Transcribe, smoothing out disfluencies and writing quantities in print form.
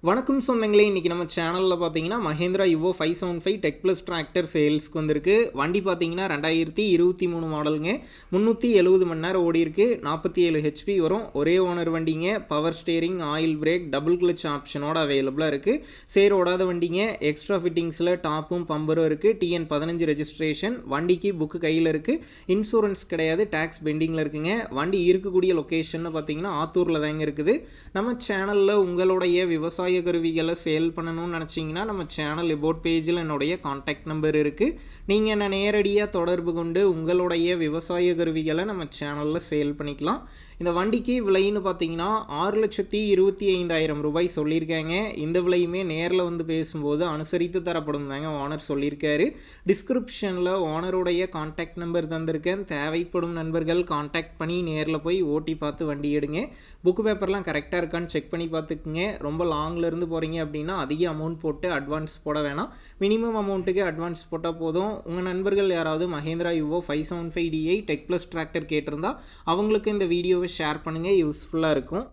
வணக்கம் சொந்தங்களே, இன்றைக்கி நம்ம சேனலில் பார்த்தீங்கன்னா Mahindra yuvo 575 tech plus tractor சேல்ஸ்க்கு வந்திருக்கு. வண்டி பார்த்தீங்கன்னா 2023 மாடலுங்க. 370 மணி நேரம் ஓடி இருக்கு. 47 ஹெச்பி வரும். ஒரே ஓனர் வண்டிங்க. Power steering, oil brake, double clutch ஆப்ஷனோட அவைலபிளாக இருக்குது. சேர் ஓடாத வண்டிங்க. எக்ஸ்ட்ரா ஃபிட்டிங்ஸில் டாப்பும் பம்பரும் இருக்குது. TN 15 registration. வண்டிக்கு புக்கு கையில் இருக்குது. இன்சூரன்ஸ் கிடையாது, டேக்ஸ் பெண்டிங்கில் இருக்குங்க. வண்டி இருக்கக்கூடிய லொக்கேஷன் பார்த்தீங்கன்னா ஆத்தூரில் தாங்க இருக்குது. நம்ம சேனலில் உங்களுடைய விவசாய கருவிகளை சேல் பண்ணணும்னு நினச்சிங்கன்னா நம்ம சேனல் அபவுட் பேஜில் என்னுடைய காண்டாக்ட் நம்பர் இருக்குது. நீங்கள் என்ன நேரடியாக தொடர்பு கொண்டு உங்களுடைய விவசாய கருவிகளை நம்ம சேனலில் சேல் பண்ணிக்கலாம். இந்த வண்டிக்கு விலைன்னு பார்த்தீங்கன்னா 6,25,000 ரூபாய் சொல்லியிருக்காங்க. இந்த விலையுமே நேரில் வந்து பேசும்போது அனுசரித்து தரப்படும் தாங்க ஓனர் சொல்லியிருக்காரு. டிஸ்கிரிப்ஷனில் ஓனருடைய காண்டாக்ட் நம்பர் தந்திருக்கேன். தேவைப்படும் நண்பர்கள் காண்டாக்ட் பண்ணி நேரில் போய் ஓட்டி பார்த்து வண்டி எடுங்க. புக்கு பேப்பர்லாம் கரெக்டாக இருக்கான்னு செக் பண்ணி பார்த்துக்குங்க. ரொம்ப லாங்லேருந்து போகிறீங்க அப்படின்னா அதிக அமௌண்ட் போட்டு அட்வான்ஸ் போட வேணாம். மினிமம் அமௌண்ட்டுக்கு அட்வான்ஸ் போட்டால் போதும். உங்கள் நண்பர்கள் யாராவது Mahindra yuvo 575 tech plus tractor கேட்டிருந்தா அவங்களுக்கு இந்த வீடியோவை ஷேர் பண்ணுங்கள். யூஸ்ஃபுல்லாக இருக்கும்.